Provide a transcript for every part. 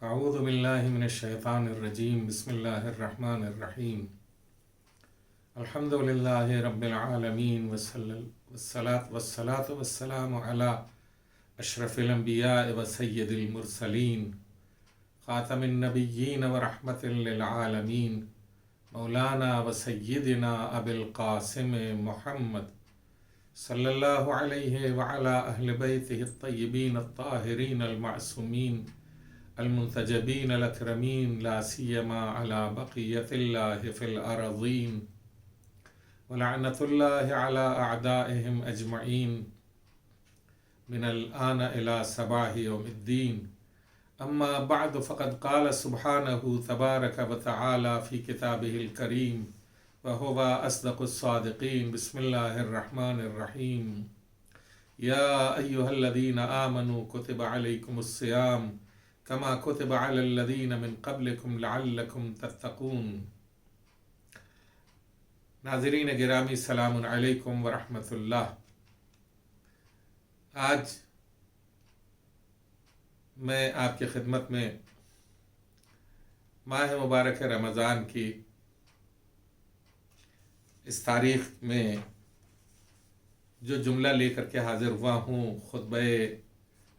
اعوذ باللہ من الشیطان الرجیم بسم اللہ الرحمن الرحیم الحمد للہ رب العالمین والصلاة والسلام علی اشرف الانبیاء و سید المرسلین خاتم النبیین و رحمت للعالمین مولانا و سیدنا ابی القاسم محمد صلی اللہ علیہ وعلی اہل بیتہ الطیبین الطاہرین المعصومین المنتجبین الاکرمین لا سیما علی بقیت اللہ فی الارضین ولعنت اللہ علی اعدائہم اجمعین من الآن الى صباح یوم الدین اما بعد فقد قال سبحانہ تبارک و تعالی فی کتابہ الکریم وهو اصدق الصادقین بسم اللہ الرحمن الرحیم یا ایہا الذین آمنوا کتب علیکم الصیام کما کتب علی الذین من قبلکم لعلکم تتقون۔ ناظرین گرامی سلام علیکم ورحمۃ اللہ۔ آج میں آپ کی خدمت میں ماہ مبارک رمضان کی اس تاریخ میں جو جملہ لے کر کے حاضر ہوا ہوں خطبہ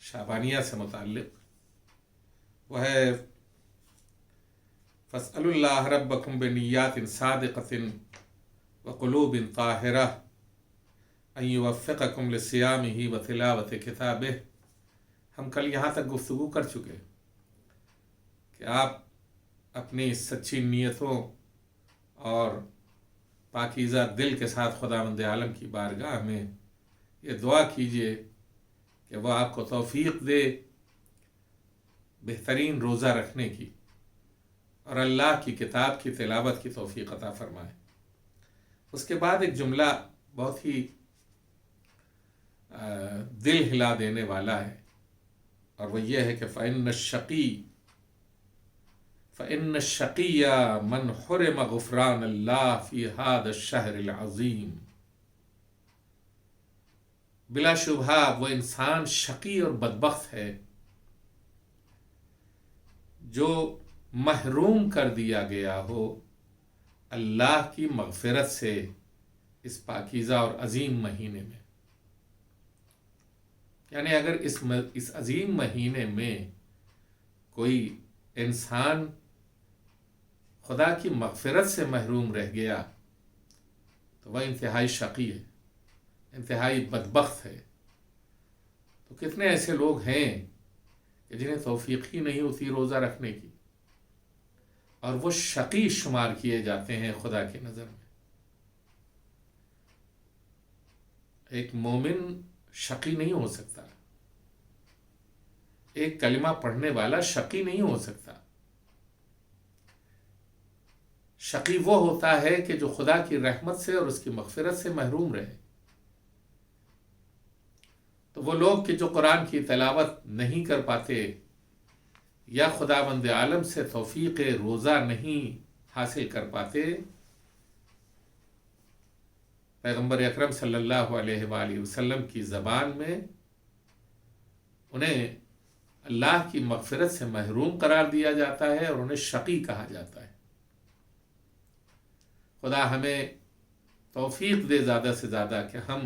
شعبانیہ سے متعلق، وہ ہے فَاسْأَلُوا اللَّهَ رَبَّكُمْ بِنِيَّاتٍ صَادِقَةٍ وَقُلُوبٍ طَاهِرَةٍ أَن يُوَفِّقَكُمْ لِصِيَامِهِ وَتِلَاوَةِ كِتَابِهِ۔ ہم کل یہاں تک گفتگو کر چکے کہ آپ اپنی سچی نیتوں اور پاکیزہ دل کے ساتھ خداوند عالم کی بارگاہ میں یہ دعا کیجئے کہ وہ آپ کو توفیق دے بہترین روزہ رکھنے کی اور اللہ کی کتاب کی تلاوت کی توفیق عطا فرمائے۔ اس کے بعد ایک جملہ بہت ہی دل ہلا دینے والا ہے، اور وہ یہ ہے کہ فَإِنَّ الشَّقِيَّ مَنْ حُرِمَ غُفْرَانَ اللَّهِ فِي هَذَا الشَّهْرِ الْعَظِيمِ۔ بلا شبہ وہ انسان شقی اور بدبخت ہے جو محروم کر دیا گیا ہو اللہ کی مغفرت سے اس پاکیزہ اور عظیم مہینے میں۔ یعنی اگر اس عظیم مہینے میں کوئی انسان خدا کی مغفرت سے محروم رہ گیا تو وہ انتہائی شقی ہے، انتہائی بدبخت ہے۔ تو کتنے ایسے لوگ ہیں کہ جنہیں توفیق ہی نہیں ہوتی روزہ رکھنے کی، اور وہ شقی شمار کیے جاتے ہیں خدا کی نظر میں۔ ایک مومن شقی نہیں ہو سکتا، ایک کلمہ پڑھنے والا شقی نہیں ہو سکتا۔ شقی وہ ہوتا ہے کہ جو خدا کی رحمت سے اور اس کی مغفرت سے محروم رہے۔ تو وہ لوگ کہ جو قرآن کی تلاوت نہیں کر پاتے یا خداوند عالم سے توفیق روزہ نہیں حاصل کر پاتے، پیغمبر اکرم صلی اللہ علیہ وآلہ وسلم کی زبان میں انہیں اللہ کی مغفرت سے محروم قرار دیا جاتا ہے اور انہیں شقی کہا جاتا ہے۔ خدا ہمیں توفیق دے زیادہ سے زیادہ کہ ہم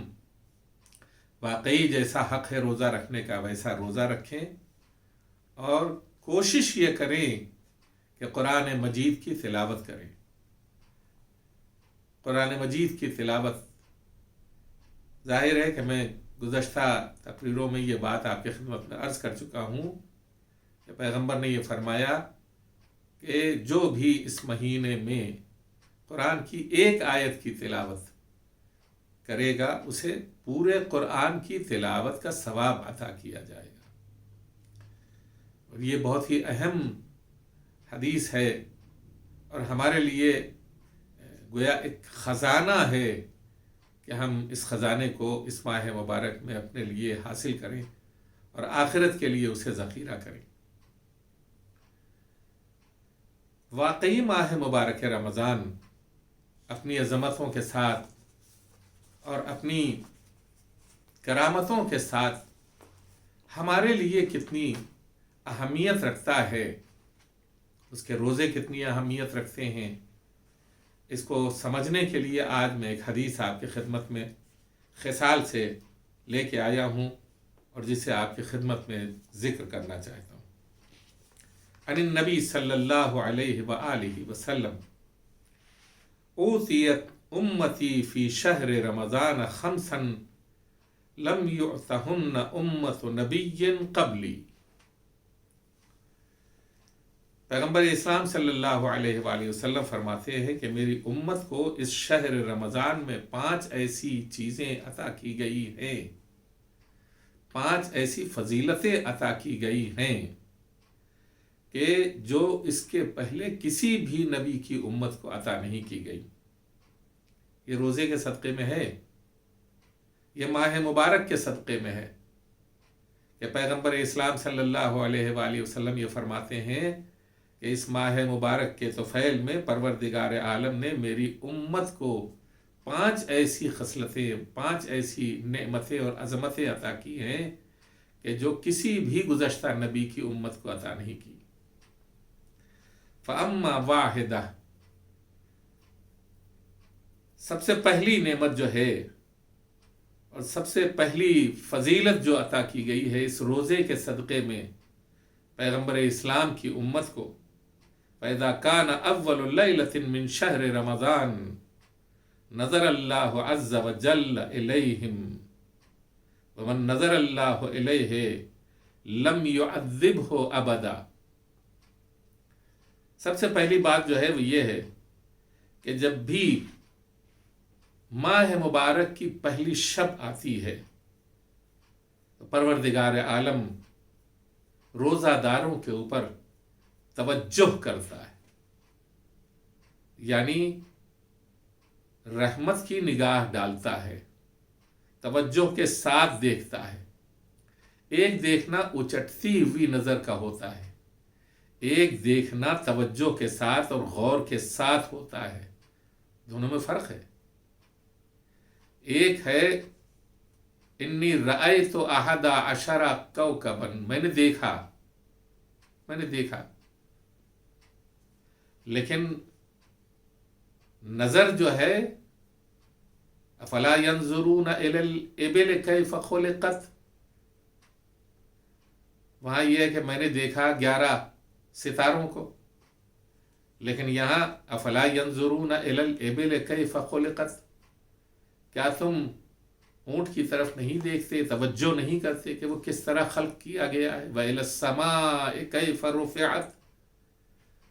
واقعی جیسا حق ہے روزہ رکھنے کا ویسا روزہ رکھیں، اور کوشش یہ کریں کہ قرآن مجید کی تلاوت کریں۔ قرآن مجید کی تلاوت، ظاہر ہے کہ میں گزشتہ تقریروں میں یہ بات آپ کی خدمت میں عرض کر چکا ہوں کہ پیغمبر نے یہ فرمایا کہ جو بھی اس مہینے میں قرآن کی ایک آیت کی تلاوت کرے گا اسے پورے قرآن کی تلاوت کا ثواب عطا کیا جائے گا۔ اور یہ بہت ہی اہم حدیث ہے، اور ہمارے لیے گویا ایک خزانہ ہے کہ ہم اس خزانے کو اس ماہ مبارک میں اپنے لیے حاصل کریں اور آخرت کے لیے اسے ذخیرہ کریں۔ واقعی ماہ مبارک رمضان اپنی عظمتوں کے ساتھ اور اپنی کرامتوں کے ساتھ ہمارے لیے کتنی اہمیت رکھتا ہے اس کے روزے کتنی اہمیت رکھتے ہیں، اس کو سمجھنے کے لیے آج میں ایک حدیث آپ کی خدمت میں خصال سے لے کے آیا ہوں اور جسے آپ کی خدمت میں ذکر کرنا چاہتا ہوں۔ عن النبی صلی اللہ علیہ وآلہ وسلم اوتیت امتی فی شہر رمضان خمسا لم یعطہن امت نبی قبلی۔ پیغمبر اسلام صلی اللہ علیہ وآلہ وسلم فرماتے ہیں کہ میری امت کو اس شہر رمضان میں 5 ایسی چیزیں عطا کی گئی ہیں، 5 ایسی فضیلتیں عطا کی گئی ہیں کہ جو اس کے پہلے کسی بھی نبی کی امت کو عطا نہیں کی گئی۔ یہ روزے کے صدقے میں ہے، یہ ماہ مبارک کے صدقے میں ہے کہ پیغمبر اسلام صلی اللہ علیہ وآلہ وسلم یہ فرماتے ہیں کہ اس ماہ مبارک کے طفیل میں پروردگار عالم نے میری امت کو 5 ایسی خصلتیں، 5 ایسی نعمتیں اور عظمتیں عطا کی ہیں کہ جو کسی بھی گزشتہ نبی کی امت کو عطا نہیں کی۔ فَأَمَّا وَاحِدَةٌ، سب سے پہلی نعمت جو ہے اور سب سے پہلی فضیلت جو عطا کی گئی ہے اس روزے کے صدقے میں پیغمبر اسلام کی امت کو، فَإِذَا كَانَ أَوَّلُ لَيْلَةٍ مِّن شَهْرِ رَمَضَانَ نَظَرَ اللَّهُ عَزَّ وَجَلَّ إِلَيْهِمْ وَمَن نَظَرَ اللَّهُ إِلَيْهِ لَمْ يُعَذِّبْهُ أَبَدًا۔ سب سے پہلی بات جو ہے وہ یہ ہے کہ جب بھی ماہ مبارک کی پہلی شب آتی ہے تو پروردگار عالم روزہ داروں کے اوپر توجہ کرتا ہے، یعنی رحمت کی نگاہ ڈالتا ہے، توجہ کے ساتھ دیکھتا ہے۔ ایک دیکھنا اچٹتی ہوئی نظر کا ہوتا ہے، ایک دیکھنا توجہ کے ساتھ اور غور کے ساتھ ہوتا ہے، دونوں میں فرق ہے۔ ایک ہے انی رأیت احد عشر کوکبا، میں نے دیکھا، لیکن نظر جو ہے افلا ينظرون الى الابل کیف خلقت، وہاں یہ ہے کہ میں نے دیکھا 11 ستاروں کو، لیکن یہاں افلا ينظرون الى الابل کیف خلقت، کیا تم اونٹ کی طرف نہیں دیکھتے، توجہ نہیں کرتے کہ وہ کس طرح خلق کیا گیا ہے؟ وَإِلَى السَّمَاءِ كَيْفَ رُفِعَتْ،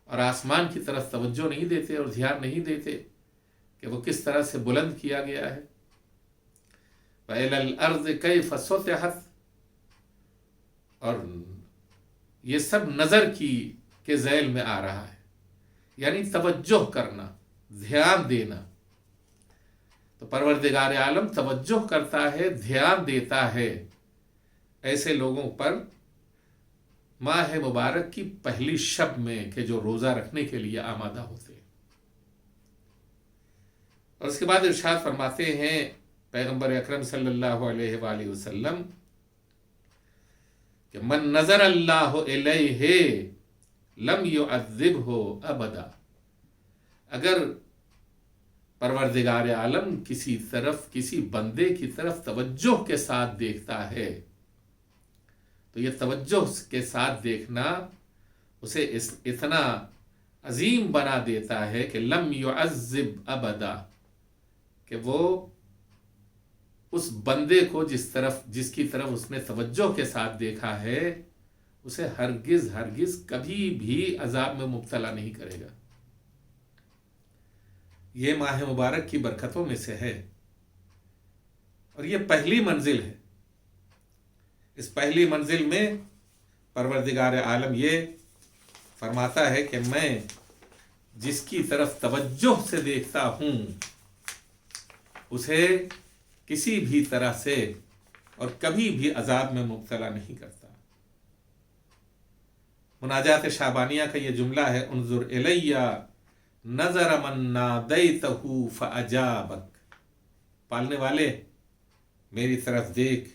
اور آسمان کی طرف توجہ نہیں دیتے اور دھیان نہیں دیتے کہ وہ کس طرح سے بلند کیا گیا ہے۔ وَإِلَى الْأَرْضِ كَيْفَ سُطِحَتْ، اور یہ سب نظر کے ذیل میں آ رہا ہے، یعنی توجہ کرنا، دھیان دینا۔ تو پروردگار عالم توجہ کرتا ہے، دھیان دیتا ہے ایسے لوگوں پر ماہ مبارک کی پہلی شب میں کہ جو روزہ رکھنے کے لیے آمادہ ہوتے ہیں۔ اور اس کے بعد ارشاد فرماتے ہیں پیغمبر اکرم صلی اللہ علیہ وآلہ وسلم کہ من نظر اللہ الیہ لم یعذبہ ابدا، اگر پروردگار عالم کسی بندے کی طرف توجہ کے ساتھ دیکھتا ہے تو یہ توجہ کے ساتھ دیکھنا اسے اتنا عظیم بنا دیتا ہے کہ لم یعذب ابدا، کہ وہ اس بندے کو جس کی طرف اس نے توجہ کے ساتھ دیکھا ہے اسے ہرگز کبھی بھی عذاب میں مبتلا نہیں کرے گا۔ یہ ماہ مبارک کی برکتوں میں سے ہے اور یہ پہلی منزل ہے۔ اس پہلی منزل میں پروردگار عالم یہ فرماتا ہے کہ میں جس کی طرف توجہ سے دیکھتا ہوں اسے کسی بھی طرح سے اور کبھی بھی عذاب میں مبتلا نہیں کرتا۔ مناجات شعبانیہ کا یہ جملہ ہے، انظر الیہ نظر من نادیتہ فاجابک، پالنے والے میری طرف دیکھ،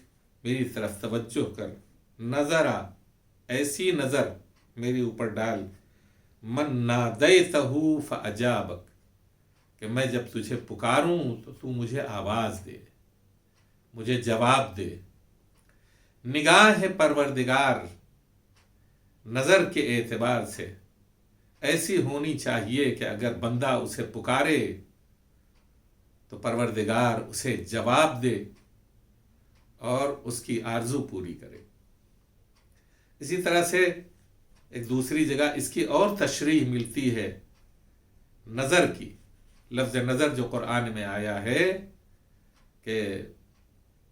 میری طرف توجہ کر، نظرا ایسی نظر میرے اوپر ڈال، من نادیتہ فاجابک، کہ میں جب تجھے پکاروں تو مجھے آواز دے، مجھے جواب دے۔ نگاہ پروردگار نظر کے اعتبار سے ایسی ہونی چاہیے کہ اگر بندہ اسے پکارے تو پروردگار اسے جواب دے اور اس کی آرزو پوری کرے۔ اسی طرح سے ایک دوسری جگہ اس کی اور تشریح ملتی ہے نظر کی۔ لفظ نظر جو قرآن میں آیا ہے کہ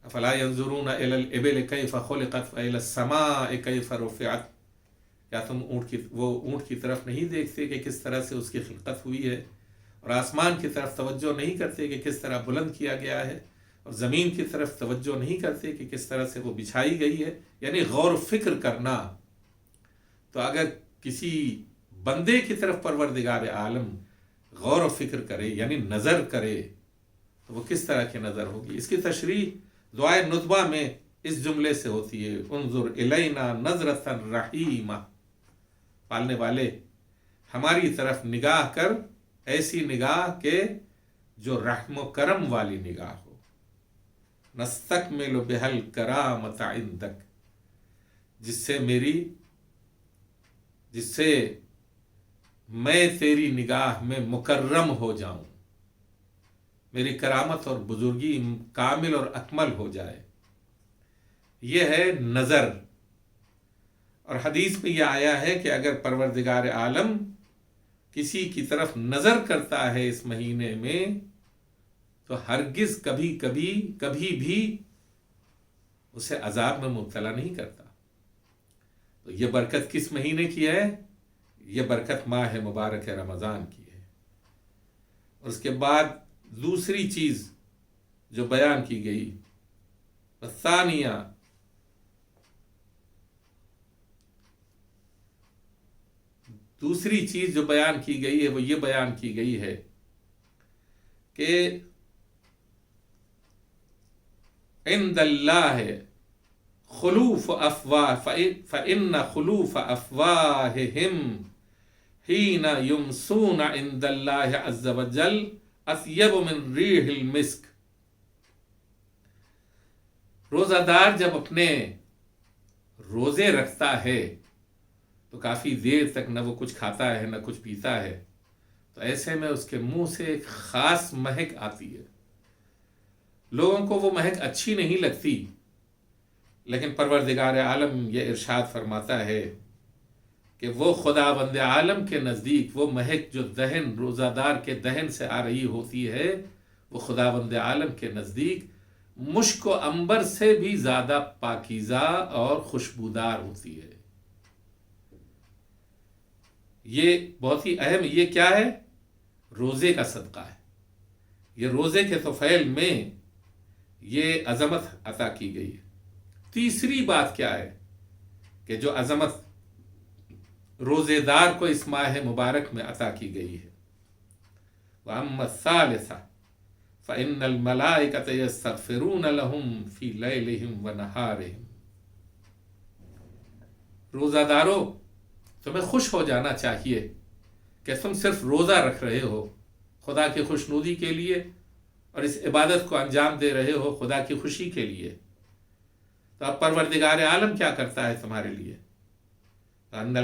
افلا ينظرون الى الابل كيف خلقت والى السماء كيف رفعت، کیا تم اونٹ کی طرف نہیں دیکھتے کہ کس طرح سے اس کی خلقت ہوئی ہے، اور آسمان کی طرف توجہ نہیں کرتے کہ کس طرح بلند کیا گیا ہے، اور زمین کی طرف توجہ نہیں کرتے کہ کس طرح سے وہ بچھائی گئی ہے۔ یعنی غور و فکر کرنا۔ تو اگر کسی بندے کی طرف پروردگار عالم غور و فکر کرے یعنی نظر کرے تو وہ کس طرح کی نظر ہوگی؟ اس کی تشریح دعائے ندبہ میں اس جملے سے ہوتی ہے، انظر الینا نظرۃ رحیمہ، پالنے والے ہماری طرف نگاہ کر، ایسی نگاہ کہ جو رحم و کرم والی نگاہ ہو۔ نستکمل بہا الکرامۃ عندک، جس سے میں تیری نگاہ میں مکرم ہو جاؤں، میری کرامت اور بزرگی کامل اور اکمل ہو جائے۔ یہ ہے نظر۔ اور حدیث میں یہ آیا ہے کہ اگر پروردگار عالم کسی کی طرف نظر کرتا ہے اس مہینے میں تو ہرگز کبھی بھی اسے عذاب میں مبتلا نہیں کرتا۔ تو یہ برکت کس مہینے کی ہے؟ یہ برکت ماہ مبارک رمضان کی ہے۔ اور اس کے بعد دوسری چیز جو بیان کی گئی، ثانیہ، دوسری چیز جو بیان کی گئی ہے وہ یہ بیان کی گئی ہے کہ عند اللہ خلوف افواہ فإن خلوف افواہہم حین یمسون عند اللہ عز وجل اطیب من ریح المسک۔ روزہ دار جب اپنے روزے رکھتا ہے تو کافی دیر تک نہ وہ کچھ کھاتا ہے نہ کچھ پیتا ہے، تو ایسے میں اس کے منہ سے ایک خاص مہک آتی ہے۔ لوگوں کو وہ مہک اچھی نہیں لگتی، لیکن پروردگار عالم یہ ارشاد فرماتا ہے کہ وہ خداوند عالم کے نزدیک وہ مہک جو روزہ دار کے دہن سے آ رہی ہوتی ہے، وہ خداوند عالم کے نزدیک مشک و عنبر سے بھی زیادہ پاکیزہ اور خوشبودار ہوتی ہے۔ یہ بہت ہی اہم، یہ کیا ہے؟ روزے کا صدقہ ہے۔ یہ روزے کے طفیل میں یہ عظمت عطا کی گئی ہے۔ تیسری بات کیا ہے کہ جو عظمت روزے دار کو اس ماہ مبارک میں عطا کی گئی ہے، وَأَمَّا الثَّالِثَةُ فَإِنَّ الْمَلَائِكَةَ يَسْتَغْفِرُونَ لَهُمْ فِي لَيْلِهِمْ وَنَهَارِهِمْ۔ روزہ دارو، تمہیں خوش ہو جانا چاہیے کہ تم صرف روزہ رکھ رہے ہو خدا کی خوشنودی کے لیے، اور اس عبادت کو انجام دے رہے ہو خدا کی خوشی کے لیے۔ تو اب پروردگار عالم کیا کرتا ہے تمہارے لیے؟ فَإِنَّ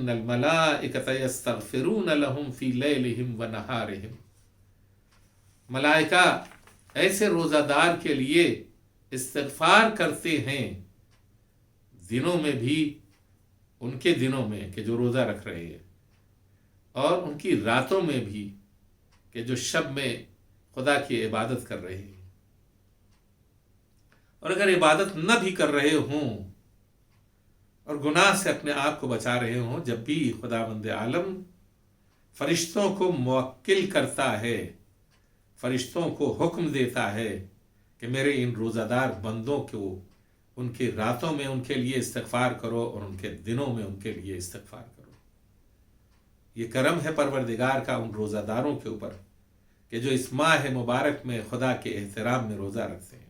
الْمَلَائِكَةَ يَسْتَغْفِرُونَ لَهُمْ فِي لَيْلِهِمْ وَنَهَارِهِمْ۔ ملائکہ ایسے روزہ دار کے لیے استغفار کرتے ہیں دنوں میں بھی، ان کے دنوں میں کہ جو روزہ رکھ رہے ہیں، اور ان کی راتوں میں بھی کہ جو شب میں خدا کی عبادت کر رہے ہیں۔ اور اگر عبادت نہ بھی کر رہے ہوں اور گناہ سے اپنے آپ کو بچا رہے ہوں، جب بھی خداوند عالم فرشتوں کو موکل کرتا ہے، فرشتوں کو حکم دیتا ہے کہ میرے ان روزہ دار بندوں کو ان کی راتوں میں ان کے لیے استغفار کرو اور ان کے دنوں میں ان کے لیے استغفار کرو۔ یہ کرم ہے پروردگار کا ان روزہ داروں کے اوپر کہ جو اس ماہ مبارک میں خدا کے احترام میں روزہ رکھتے ہیں۔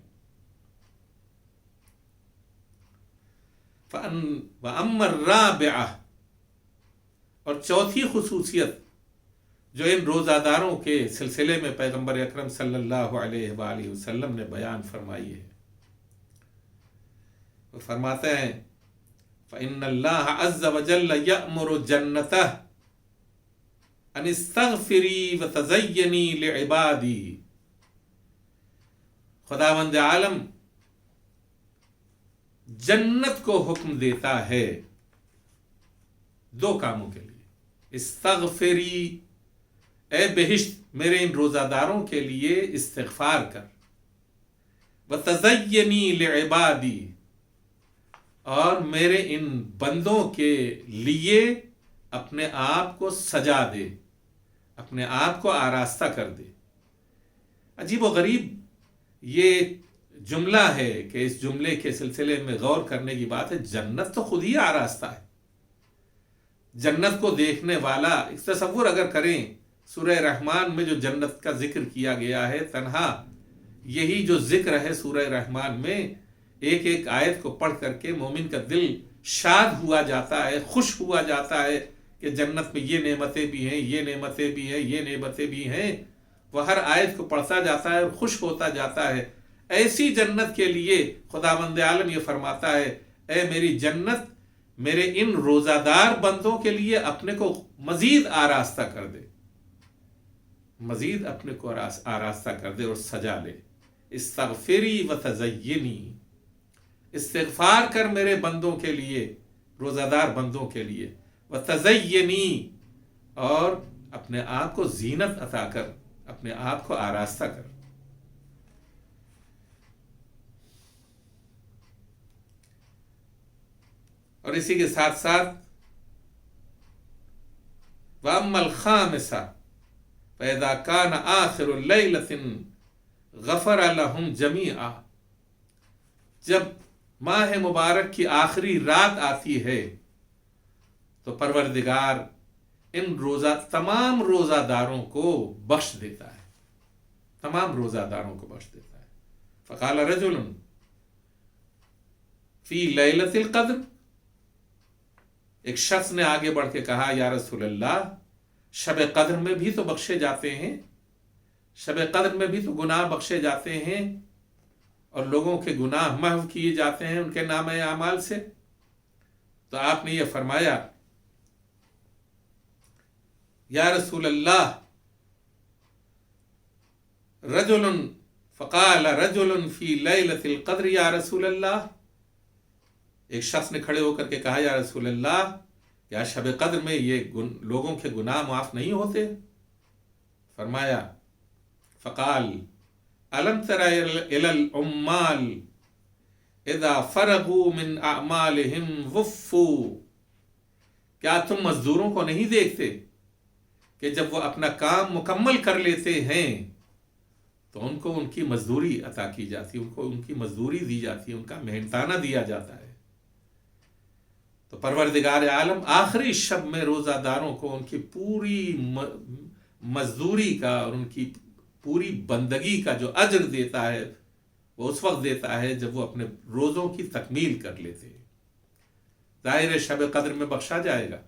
وَأَمَّا الرَّابِعَةُ، اور چوتھی خصوصیت جو ان روزہ داروں کے سلسلے میں پیغمبر اکرم صلی اللہ علیہ وآلہ وسلم نے بیان فرمائی ہے، وہ فرماتے ہیں فَإِنَّ اللَّهَ عَزَّ وَجَلَّ يَأْمُرُ جَنَّتَهُ أَنِ اسْتَغْفِرِي وَتَزَيَّنِي لِعِبَادِي۔ خداوند عالم جنت کو حکم دیتا ہے دو کاموں کے لیے، استغفری، اے بہشت میرے ان روزہ داروں کے لیے استغفار کر، وَتَزَيَّنِي لِعِبَادِي، اور میرے ان بندوں کے لیے اپنے آپ کو سجا دے، اپنے آپ کو آراستہ کر دے۔ عجیب و غریب یہ جملہ ہے کہ اس جملے کے سلسلے میں غور کرنے کی بات ہے۔ جنت تو خود ہی آراستہ ہے، جنت کو دیکھنے والا ایک تصور اگر کریں، سورہ رحمان میں جو جنت کا ذکر کیا گیا ہے، تنہا یہی جو ذکر ہے سورہ رحمان میں، ایک ایک آیت کو پڑھ کر کے مومن کا دل شاد ہوا جاتا ہے، خوش ہوا جاتا ہے کہ جنت میں یہ نعمتیں بھی ہیں، یہ نعمتیں بھی ہیں، یہ نعمتیں بھی ہیں۔ وہ ہر آیت کو پڑھتا جاتا ہے اور خوش ہوتا جاتا ہے۔ ایسی جنت کے لیے خداوند عالم یہ فرماتا ہے، اے میری جنت میرے ان روزہ دار بندوں کے لیے اپنے کو مزید آراستہ کر دے، مزید اپنے کو آراستہ کر دے اور سجا لے۔ استغفری وتزینی، استغفار کر میرے بندوں کے لیے، روزہ دار بندوں کے لیے، وتزینی، اور اپنے آپ کو زینت عطا کر، اپنے آپ کو آراستہ کر۔ اور اسی کے ساتھ ساتھ وَأَمَّا الْخَامِسَةُ فَإِذَا كَانَ آخِرُ اللَّيْلَةٍ غَفَرَ لَهُمْ جَمِيعًا، جب ماہ مبارک کی آخری رات آتی ہے تو پروردگار ان تمام روزہ داروں کو بخش دیتا ہے، تمام روزہ داروں کو بخش دیتا ہے۔ فقال رجل فی لیلۃ القدر، ایک شخص نے آگے بڑھ کے کہا یا رسول اللہ، شب قدر میں بھی تو بخشے جاتے ہیں، شب قدر میں بھی تو گناہ بخشے جاتے ہیں اور لوگوں کے گناہ محو کیے جاتے ہیں ان کے نامہ اعمال سے۔ تو آپ نے یہ فرمایا یا رسول اللہ، رجل فقال رجل فی لیلۃ القدر یا رسول اللہ، ایک شخص نے کھڑے ہو کر کے کہا یا رسول اللہ، کیا شب قدر میں یہ لوگوں کے گناہ معاف نہیں ہوتے؟ فرمایا فقال الم تر الی العمال اذا فرغوا من اعمالهم وفوا، کیا تم مزدوروں کو نہیں دیکھتے کہ جب وہ اپنا کام مکمل کر لیتے ہیں تو ان کو ان کی مزدوری عطا کی جاتی ہے، ان کو ان کی مزدوری دی جاتی ہے، ان کا محنتانہ دیا جاتا ہے۔ تو پروردگار عالم آخری شب میں روزہ داروں کو ان کی پوری مزدوری کا اور ان کی پوری بندگی کا جو اجر دیتا ہے وہ اس وقت دیتا ہے جب وہ اپنے روزوں کی تکمیل کر لیتے ہیں۔ ظاہر شب قدر میں بخشا جائے گا،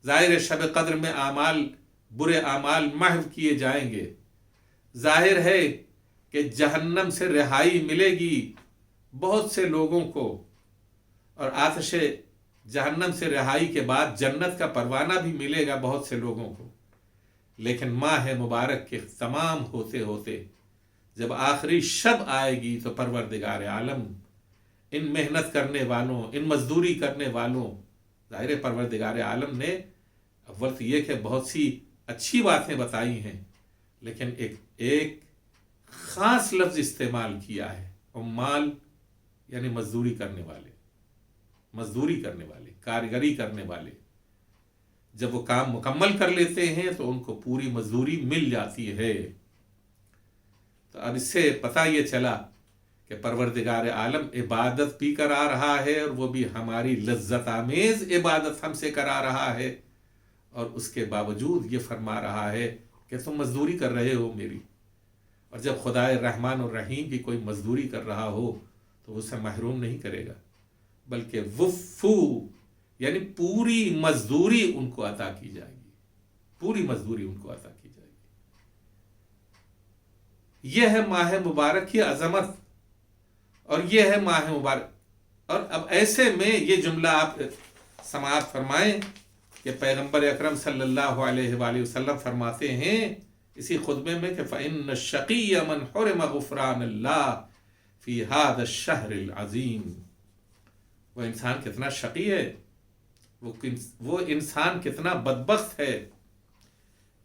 ظاہر شب قدر میں برے اعمال محو کیے جائیں گے، ظاہر ہے کہ جہنم سے رہائی ملے گی بہت سے لوگوں کو، اور آتش جہنم سے رہائی کے بعد جنت کا پروانہ بھی ملے گا بہت سے لوگوں کو۔ لیکن ماہ مبارک کے تمام ہوتے ہوتے جب آخری شب آئے گی تو پروردگار عالم ان محنت کرنے والوں، ان مزدوری کرنے والوں، ظاہر پروردگار عالم نے اول تو یہ کہ بہت سی اچھی باتیں بتائی ہیں، لیکن ایک خاص لفظ استعمال کیا ہے، عمال یعنی مزدوری کرنے والے، مزدوری کرنے والے، کارگری کرنے والے، جب وہ کام مکمل کر لیتے ہیں تو ان کو پوری مزدوری مل جاتی ہے۔ تو اب اس سے پتہ یہ چلا کہ پروردگار عالم عبادت بھی کرا رہا ہے اور وہ بھی ہماری لذت آمیز عبادت ہم سے کرا رہا ہے، اور اس کے باوجود یہ فرما رہا ہے کہ تم مزدوری کر رہے ہو میری۔ اور جب خدائے رحمان الرحیم بھی کوئی مزدوری کر رہا ہو تو اسے محروم نہیں کرے گا، بلکہ وفو یعنی پوری مزدوری ان کو عطا کی جائے گی، پوری مزدوری ان کو عطا کی جائے گی۔ یہ ہے ماہ مبارک کی عظمت، اور یہ ہے ماہ مبارک۔ اور اب ایسے میں یہ جملہ آپ سماعت فرمائیں کہ پیغمبر اکرم صلی اللہ علیہ وآلہ وسلم فرماتے ہیں اسی خطبے میں کہ فَإِنَّ الشَّقِيَّ مَنْ حُرِمَ غُفْرَانَ اللَّهِ فِي هَذَا الشَّهْرِ الْعَظِيمِ۔ وہ انسان کتنا شقی ہے، وہ انسان کتنا بدبخت ہے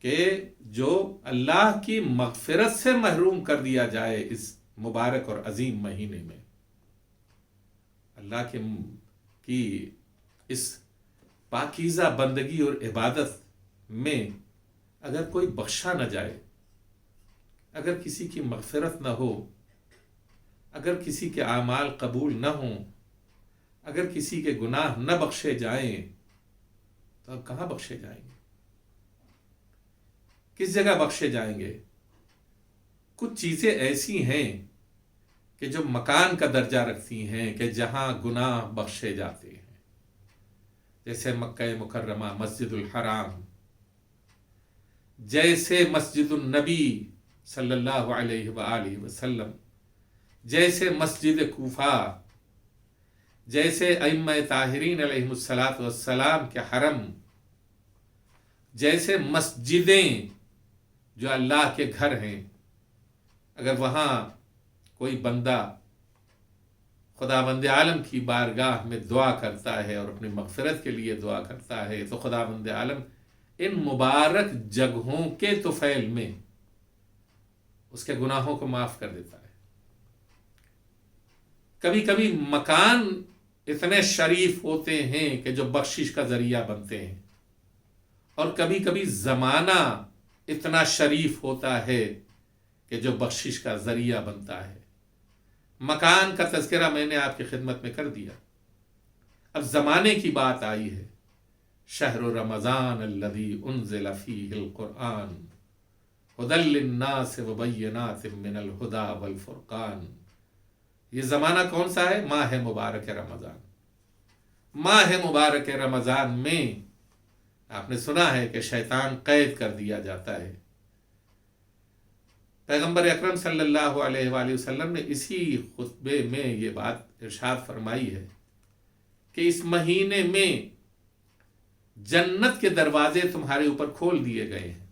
کہ جو اللہ کی مغفرت سے محروم کر دیا جائے اس مبارک اور عظیم مہینے میں۔ اللہ کی اس پاکیزہ بندگی اور عبادت میں اگر کوئی بخشا نہ جائے، اگر کسی کی مغفرت نہ ہو، اگر کسی کے اعمال قبول نہ ہوں، اگر کسی کے گناہ نہ بخشے جائیں، تو اب کہاں بخشے جائیں گے؟ کس جگہ بخشے جائیں گے؟ کچھ چیزیں ایسی ہیں کہ جو مکان کا درجہ رکھتی ہیں کہ جہاں گناہ بخشے جاتے ہیں، جیسے مکہ مکرمہ، مسجد الحرام، جیسے مسجد النبی صلی اللہ علیہ وآلہ وسلم، جیسے مسجد کوفہ، جیسے ائمہ طاہرین علیہم الصلاۃ کے حرم، جیسے مسجدیں جو اللہ کے گھر ہیں۔ اگر وہاں کوئی بندہ خداوند عالم کی بارگاہ میں دعا کرتا ہے اور اپنی مغفرت کے لیے دعا کرتا ہے تو خداوند عالم ان مبارک جگہوں کے طفیل میں اس کے گناہوں کو معاف کر دیتا ہے۔ کبھی کبھی مکان اتنے شریف ہوتے ہیں کہ جو بخشش کا ذریعہ بنتے ہیں، اور کبھی کبھی زمانہ اتنا شریف ہوتا ہے کہ جو بخشش کا ذریعہ بنتا ہے۔ مکان کا تذکرہ میں نے آپ کی خدمت میں کر دیا، اب زمانے کی بات آئی ہے۔ شہر رمضان الذی انزل فیہ القرآن ھدی للناس وبینات من الھدی والفرقان۔ یہ زمانہ کون سا ہے؟ ماہ مبارک رمضان۔ ماہ مبارک رمضان میں آپ نے سنا ہے کہ شیطان قید کر دیا جاتا ہے۔ پیغمبر اکرم صلی اللہ علیہ وآلہ وسلم نے اسی خطبے میں یہ بات ارشاد فرمائی ہے کہ اس مہینے میں جنت کے دروازے تمہارے اوپر کھول دیے گئے ہیں۔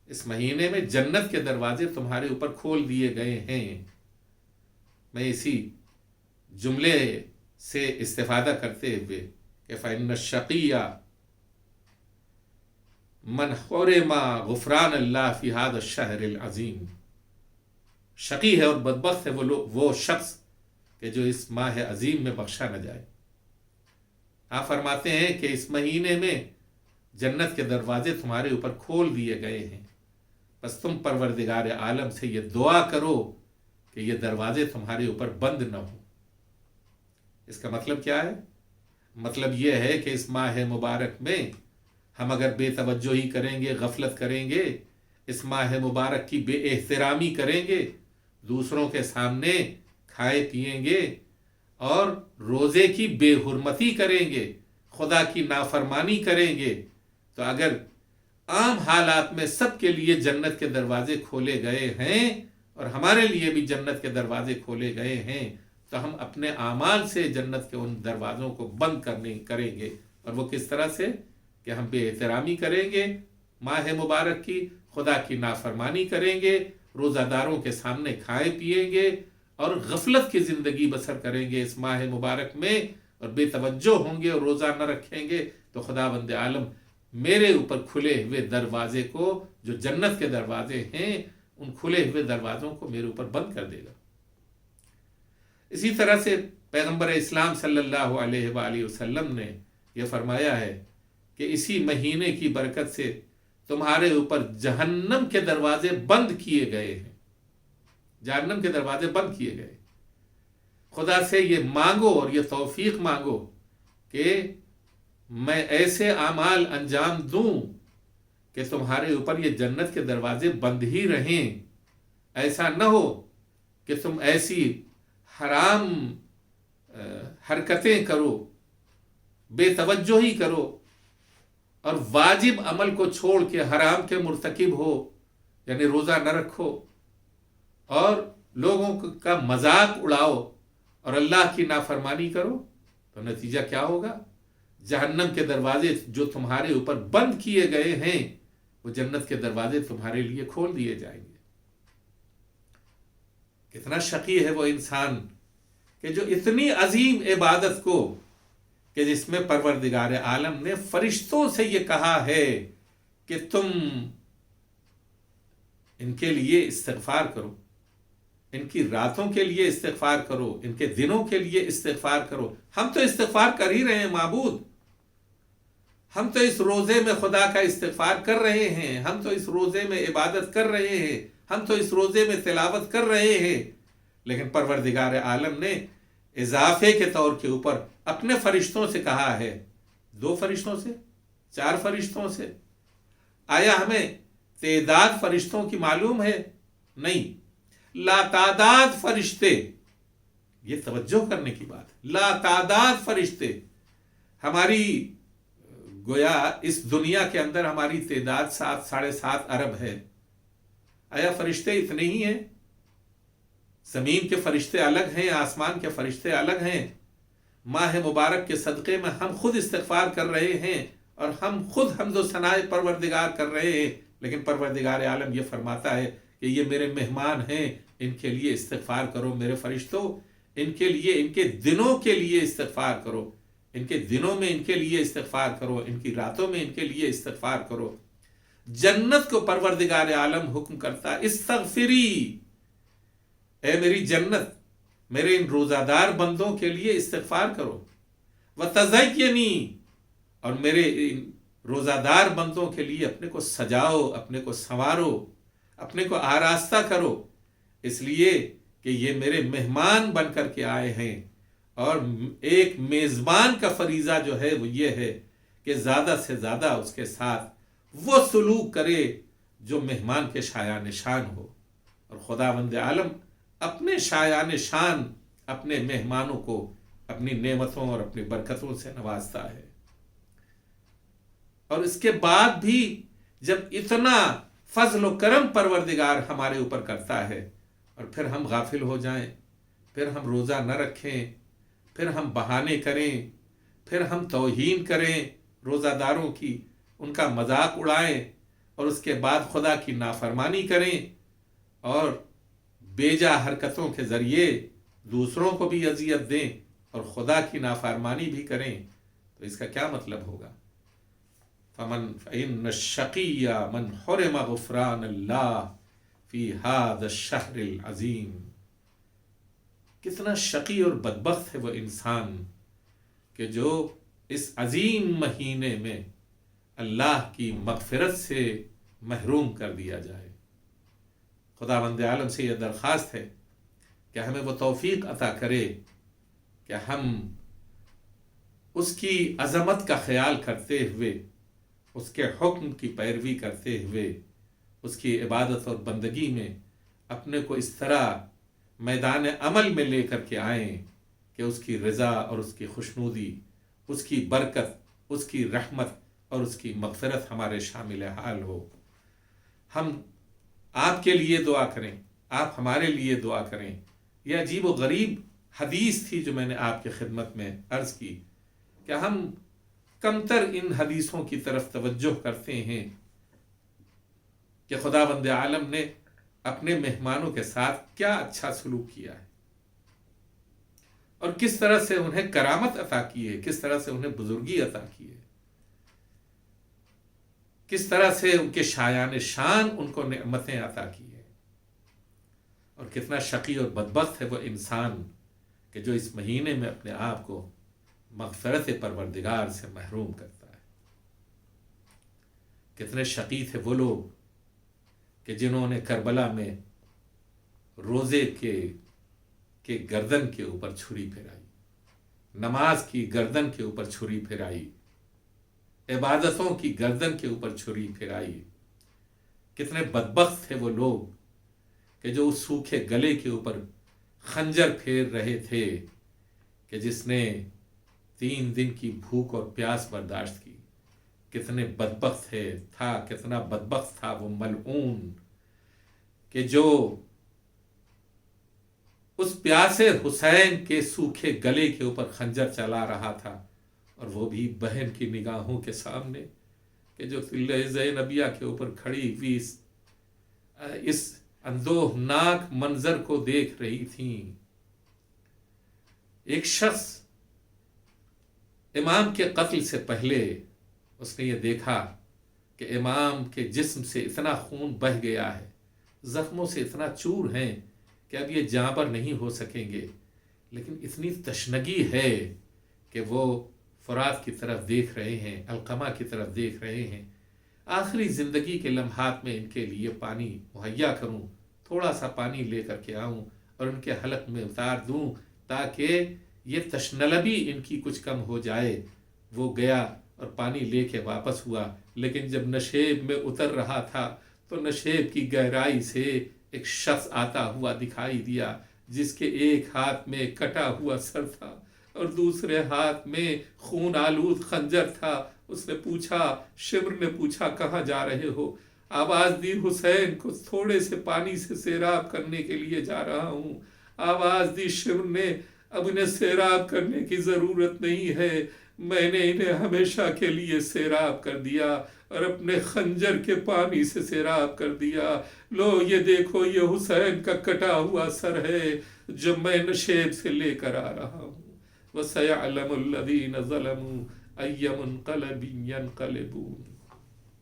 اس مہینے میں جنت کے دروازے تمہارے اوپر کھول دیے گئے ہیں۔ میں اسی جملے سے استفادہ کرتے ہوئے کہ فَإِنَّ الشَّقِيَّ من حرم غفران اللہ فی ھذا الشہر العظیم، شقی ہے اور بدبخت ہے وہ شخص کہ جو اس ماہ عظیم میں بخشا نہ جائے۔ آپ فرماتے ہیں کہ اس مہینے میں جنت کے دروازے تمہارے اوپر کھول دیے گئے ہیں، بس تم پروردگار عالم سے یہ دعا کرو کہ یہ دروازے تمہارے اوپر بند نہ ہوں۔ اس کا مطلب کیا ہے؟ مطلب یہ ہے کہ اس ماہ مبارک میں ہم اگر بے توجہی کریں گے، غفلت کریں گے، اس ماہ مبارک کی بے احترامی کریں گے، دوسروں کے سامنے کھائے پیئیں گے اور روزے کی بے حرمتی کریں گے، خدا کی نافرمانی کریں گے، تو اگر عام حالات میں سب کے لیے جنت کے دروازے کھولے گئے ہیں اور ہمارے لیے بھی جنت کے دروازے کھولے گئے ہیں، تو ہم اپنے اعمال سے جنت کے ان دروازوں کو بند کریں گے۔ اور وہ کس طرح سے؟ کہ ہم بے احترامی کریں گے ماہ مبارک کی، خدا کی نافرمانی کریں گے، روزہ داروں کے سامنے کھائے پیئیں گے اور غفلت کی زندگی بسر کریں گے اس ماہ مبارک میں، اور بے توجہ ہوں گے اور روزہ نہ رکھیں گے، تو خداوند عالم میرے اوپر کھلے ہوئے دروازے کو، جو جنت کے دروازے ہیں، ان کھلے ہوئے دروازوں کو میرے اوپر بند کر دے گا۔ اسی طرح سے پیغمبر اسلام صلی اللہ علیہ وآلہ وسلم نے یہ فرمایا ہے کہ اسی مہینے کی برکت سے تمہارے اوپر جہنم کے دروازے بند کیے گئے ہیں۔ جہنم کے دروازے بند کیے گئے۔ خدا سے یہ مانگو اور یہ توفیق مانگو کہ میں ایسے اعمال انجام دوں کہ تمہارے اوپر یہ جنت کے دروازے بند ہی رہیں۔ ایسا نہ ہو کہ تم ایسی حرام حرکتیں کرو بے توجہی کرو اور واجب عمل کو چھوڑ کے حرام کے مرتکب ہو، یعنی روزہ نہ رکھو اور لوگوں کا مذاق اڑاؤ اور اللہ کی نافرمانی کرو، تو نتیجہ کیا ہوگا؟ جہنم کے دروازے جو تمہارے اوپر بند کیے گئے ہیں وہ جنت کے دروازے تمہارے لیے کھول دیے جائیں گے۔ کتنا شقی ہے وہ انسان کہ جو اتنی عظیم عبادت کو، کہ جس میں پروردگار عالم نے فرشتوں سے یہ کہا ہے کہ تم ان کے لیے استغفار کرو، ان کی راتوں کے لیے استغفار کرو، ان کے دنوں کے لیے استغفار کرو۔ ہم تو استغفار کر ہی رہے ہیں معبود، ہم تو اس روزے میں خدا کا استغفار کر رہے ہیں، ہم تو اس روزے میں عبادت کر رہے ہیں، ہم تو اس روزے میں تلاوت کر رہے ہیں، لیکن پروردگار عالم نے اضافے کے طور کے اوپر اپنے فرشتوں سے کہا ہے، 2 فرشتوں سے، 4 فرشتوں سے۔ آیا ہمیں تعداد فرشتوں کی معلوم ہے؟ نہیں، لاتعداد فرشتے، یہ توجہ کرنے کی بات ہے، لاتعداد فرشتے۔ ہماری گویا اس دنیا کے اندر ہماری تعداد 7-7.5 ارب ہے، آیا فرشتے اتنے ہی ہیں؟ زمین کے فرشتے الگ ہیں، آسمان کے فرشتے الگ ہیں۔ ماہ مبارک کے صدقے میں ہم خود استغفار کر رہے ہیں اور ہم خود حمد و ثناء پروردگار کر رہے ہیں، لیکن پروردگار عالم یہ فرماتا ہے کہ یہ میرے مہمان ہیں، ان کے لیے استغفار کرو میرے فرشتوں، ان کے لیے، ان کے دنوں کے لیے استغفار کرو، ان کے دنوں میں ان کے لیے استغفار کرو، ان کی راتوں میں ان کے لیے استغفار کرو۔ جنت کو پروردگار عالم حکم کرتا، استغفری، اے میری جنت، میرے ان روزہ دار بندوں کے لیے استغفار کرو، وتزینی، اور میرے ان روزہ دار بندوں کے لیے اپنے کو سجاؤ، اپنے کو سنوارو، اپنے کو آراستہ کرو، اس لیے کہ یہ میرے مہمان بن کر کے آئے ہیں، اور ایک میزبان کا فریضہ جو ہے وہ یہ ہے کہ زیادہ سے زیادہ اس کے ساتھ وہ سلوک کرے جو مہمان کے شایان شان ہو، اور خداوند عالم اپنے شایان شان اپنے مہمانوں کو اپنی نعمتوں اور اپنی برکتوں سے نوازتا ہے۔ اور اس کے بعد بھی جب اتنا فضل و کرم پروردگار ہمارے اوپر کرتا ہے اور پھر ہم غافل ہو جائیں، پھر ہم روزہ نہ رکھیں، پھر ہم بہانے کریں، پھر ہم توہین کریں روزہ داروں کی، ان کا مذاق اڑائیں، اور اس کے بعد خدا کی نافرمانی کریں اور بیجا حرکتوں کے ذریعے دوسروں کو بھی اذیت دیں اور خدا کی نافرمانی بھی کریں، تو اس کا کیا مطلب ہوگا؟ فَإِنَّ الشَّقِيَّ مَنْ حُرِمَ غُفْرَانَ اللَّهِ فِي هَذَا الشَّهْرِ الْعَظِيمِ۔ کتنا شقی اور بدبخت ہے وہ انسان کہ جو اس عظیم مہینے میں اللہ کی مغفرت سے محروم کر دیا جائے۔ خداوند عالم سے یہ درخواست ہے کہ ہمیں وہ توفیق عطا کرے کہ ہم اس کی عظمت کا خیال کرتے ہوئے، اس کے حکم کی پیروی کرتے ہوئے، اس کی عبادت اور بندگی میں اپنے کو اس طرح میدان عمل میں لے کر کے آئیں کہ اس کی رضا اور اس کی خوشنودی، اس کی برکت، اس کی رحمت اور اس کی مغفرت ہمارے شامل حال ہو۔ ہم آپ کے لیے دعا کریں، آپ ہمارے لیے دعا کریں۔ یہ عجیب و غریب حدیث تھی جو میں نے آپ کی خدمت میں عرض کی کہ ہم کمتر ان حدیثوں کی طرف توجہ کرتے ہیں کہ خداوند عالم نے اپنے مہمانوں کے ساتھ کیا اچھا سلوک کیا ہے اور کس طرح سے انہیں کرامت عطا کی ہے، کس طرح سے انہیں بزرگی عطا کی ہے، کس طرح سے ان کے شایان شان ان کو نعمتیں عطا کی ہیں۔ اور کتنا شقی اور بدبخت ہے وہ انسان کہ جو اس مہینے میں اپنے آپ کو مغفرت پروردگار سے محروم کرتا ہے۔ کتنے شقی تھے وہ لوگ کہ جنہوں نے کربلا میں روزے کے گردن کے اوپر چھری پھیرائی، نماز کی گردن کے اوپر چھری پھیرائی، عبادتوں کی گردن کے اوپر چھری پھیرائی۔ کتنے بدبخت تھے وہ لوگ کہ جو اس سوکھے گلے کے اوپر خنجر پھیر رہے تھے کہ جس نے 3 دن کی بھوک اور پیاس برداشت کی. کتنے بدبخت کتنا بدبخت تھا وہ ملعون کہ جو اس پیاسے حسین کے سوکھے گلے کے اوپر خنجر چلا رہا تھا، اور وہ بھی بہن کی نگاہوں کے سامنے، کہ جو قلعہ زینبیہ کے اوپر کھڑی ہوئی اس اندوہناک منظر کو دیکھ رہی تھیں. ایک شخص امام کے قتل سے پہلے اس نے یہ دیکھا کہ امام کے جسم سے اتنا خون بہہ گیا ہے، زخموں سے اتنا چور ہیں کہ اب یہ جاں بر نہیں ہو سکیں گے، لیکن اتنی تشنگی ہے کہ وہ فرات کی طرف دیکھ رہے ہیں، علقمہ کی طرف دیکھ رہے ہیں. آخری زندگی کے لمحات میں ان کے لیے پانی مہیا کروں، تھوڑا سا پانی لے کر کے آؤں اور ان کے حلق میں اتار دوں تاکہ یہ تشنلبی ان کی کچھ کم ہو جائے. وہ گیا اور پانی لے کے واپس ہوا، لیکن جب نشیب میں اتر رہا تھا تو نشیب کی گہرائی سے ایک شخص آتا ہوا دکھائی دیا، جس کے ایک ہاتھ میں کٹا ہوا سر تھا اور دوسرے ہاتھ میں خون آلود خنجر تھا. اس نے پوچھا، شمر نے پوچھا، کہاں جا رہے ہو؟ آواز دی، حسین کو تھوڑے سے پانی سے سیراب کرنے کے لیے جا رہا ہوں. آواز دی شمر نے، اب انہیں سیراب کرنے کی ضرورت نہیں ہے، میں نے انہیں ہمیشہ کے لیے سیراب کر دیا اور اپنے خنجر کے پانی سے سیراب کر دیا. لو یہ دیکھو، یہ حسین کا کٹا ہوا سر ہے جو میں نشیب سے لے کر آ رہا ہوں. وَسَيَعْلَمُ الَّذِينَ ظَلَمُوا أَيَّ مُنْقَلَبٍ يَنْقَلِبُونَ.